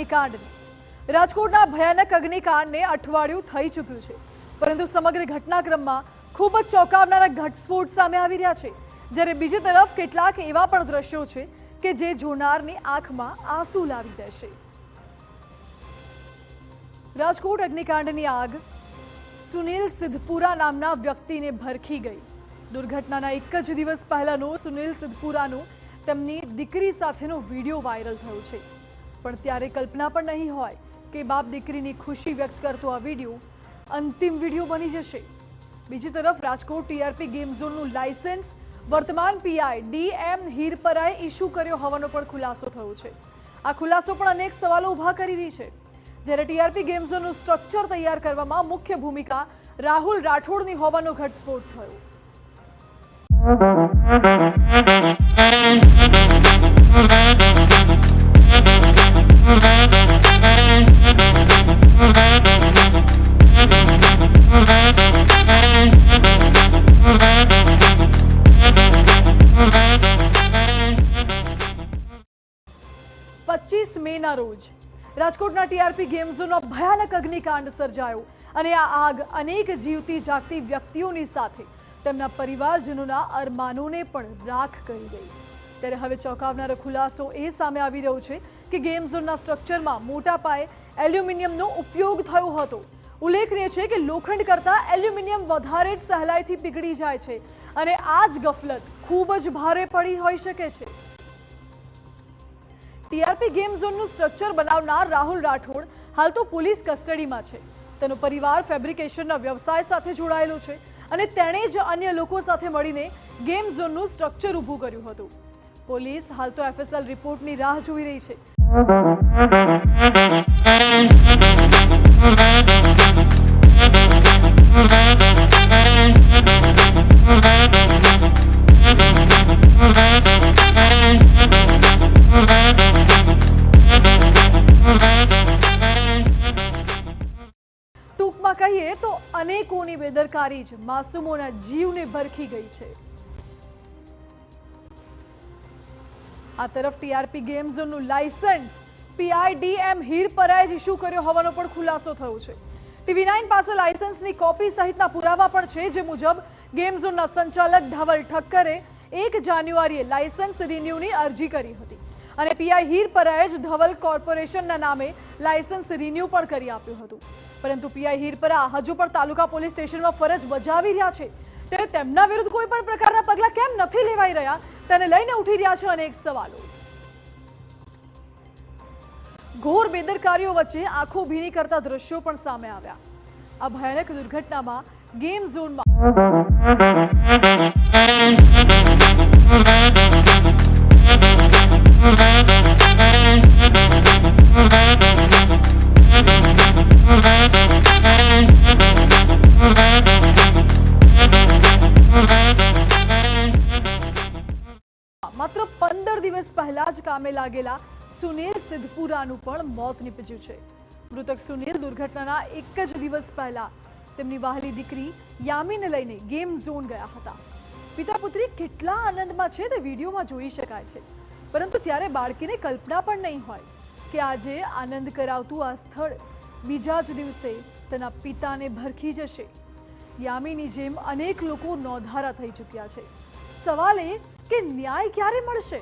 અગ્નિકાંડની રાજકોટના ભયાનક અગ્નિકાંડને અઠવાડિયું થઈ ચૂક્યું છે, પરંતુ સમગ્ર ઘટનાક્રમમાં ખૂબ જ ચોંકાવનારા ઘટસ્ફોટ સામે આવી રહ્યા છે। જ્યારે બીજી તરફ કેટલાક એવા પણ દ્રશ્યો છે કે જે જોનારની આંખમાં આંસુ લાવી દેશે। રાજકોટ અગ્નિકાંડની આગ સુનિલ સિદ્ધપુરા નામના વ્યક્તિને ભરખી ગઈ। દુર્ઘટનાના એક જ દિવસ પહેલાનો સુનિલ સિદ્ધપુરાનો તેમની દીકરી સાથેનો વિડીયો વાયરલ થયો છે, પણ ત્યારે કલ્પના પણ નહીં હોય કે બાપ દીકરીની ખુશી વ્યક્ત કરતો આ વિડીયો અંતિમ વિડીયો બની જશે। બીજી તરફ રાજકોટ ટીઆરપી ગેમ ઝોનનું લાયસન્સ વર્તમાન પીઆઈ ડીએમ હીરપરાએ ઇસ્યુ કર્યો હોવાનો પણ ખુલાસો થયો છે। આ ખુલાસો પણ અનેક સવાલો ઊભા કરી રહી છે। જ્યારે ટીઆરપી ગેમ ઝોનનું સ્ટ્રક્ચર તૈયાર કરવામાં મુખ્ય ભૂમિકા રાહુલ રાઠોડની હોવાનો ઘટસ્ફોટ થયો। મેના રોજ રાજકોટના ટીઆરપી ગેમ ઝોનમાં ભયાનક અગ્નિકાંડ સર્જાયો અને આ આગ અનેક જીવતી જાગતી વ્યક્તિઓની સાથે તેમના પરિવારજનોના અરમાનોને પણ રાખ કરી ગઈ। ત્યારે હવે ચોંકાવનારો ખુલાસો એ સામે આવી રહ્યો છે કે ગેમ ઝોનના સ્ટ્રક્ચરમાં મોટા પાયે એલ્યુમિનિયમનો ઉપયોગ થયો હતો। ઉલ્લેખનીય છે કે લોખંડ કરતાં એલ્યુમિનિયમ વધારે જ સહેલાઈથી પીગળી જાય છે અને આ જ ગફલત ખૂબ જ ભારે પડી હોઈ શકે છે। ટીઆરપી ગેમ ઝોનનું સ્ટ્રક્ચર બનાવનાર રાહુલ રાઠોડ હાલ તો પોલીસ કસ્ટડીમાં છે। તેનો પરિવાર ફેબ્રિકેશનના વ્યવસાય સાથે જોડાયેલો છે અને તેણે જ અન્ય લોકો સાથે મળીને ગેમ ઝોનનું સ્ટ્રક્ચર ઊભું કર્યું હતું। પોલીસ હાલ તો એફએસએલ રિપોર્ટની રાહ જોઈ રહી છે। ટૂંકમાં કહીએ તો અનેકોની બેદરકારી જ માસૂમોના જીવને ભરખી ગઈ છે। આ તરફ ટીઆરપી ગેમ ઝોનનું લાયસન્સ પીઆઈ ડીએમ હીરપરાએ જ ઇસ્યુ કર્યો હોવાનો પણ ખુલાસો થયો છે। ટીવી9 પાસે લાયસન્સની કોપી સહિતના પુરાવા પણ છે, જે મુજબ ગેમ ઝોનના સંચાલક ધવલ ઠક્કરે 1 જાન્યુઆરીએ લાયસન્સ રિન્યુની અરજી કરી હતી અને પીઆઈ હીરપરાએ જ ધવલ કોર્પોરેશનના નામે લાયસન્સ રિન્યુ પણ કરી આપ્યું હતું। પરંતુ પીઆઈ હીરપરા હજુ પણ તાલુકા પોલીસ સ્ટેશનમાં ફરજ બજાવી રહ્યા છે, ત્યારે તેમના વિરુદ્ધ કોઈ પણ પ્રકારના પગલાં કેમ નથી લેવાઈ રહ્યા તેને લઈને ઉઠી રહ્યા છે અનેક સવાલો। ઘોર બેદરકારીઓ વચ્ચે આંખો ભીની કરતા દ્રશ્યો પણ સામે આવ્યા। આ ભયાનક દુર્ઘટનામાં ગેમ ઝોનમાં માત્ર 15 દિવસ પહેલા જ કામે લાગેલા સુનિલ સિદ્ધપુરાનું પણ મોત નીપજ્યું છે। મૃતક સુનિલ દુર્ઘટનાના એક જ દિવસ પહેલા તેમની વહાલી દીકરી યામીને લઈને ગેમ ઝોન ગયા હતા। પિતા પુત્રી કેટલા આનંદમાં છે તે વિડીયોમાં જોઈ શકાય છે, પરંતુ ત્યારે બાળકીને કલ્પના પણ નહીં હોય કે આજે આનંદ કરાવતું આ સ્થળ બીજા જ દિવસે તેના પિતાને ભરખી જશે। યામીની જેમ અનેક લોકો નોંધારા થઈ ચૂક્યા છે। સવાલ એ કે ન્યાય ક્યારે મળશે?